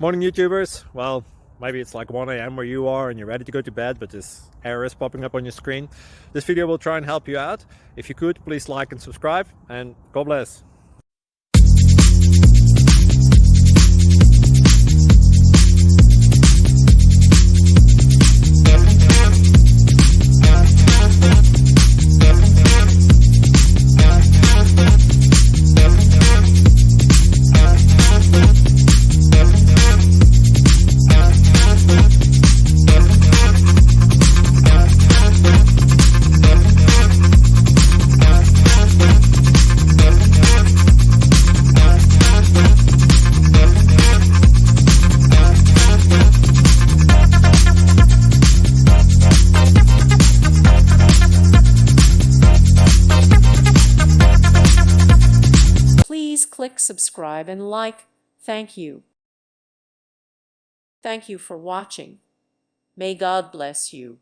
Morning YouTubers. Well, maybe it's like 1 a.m. where you are and you're ready to go to bed, but this error is popping up on your screen. This video will try and help you out. If you could, please like and subscribe, and God bless. Please click subscribe and like. Thank you. Thank you for watching. May God bless you.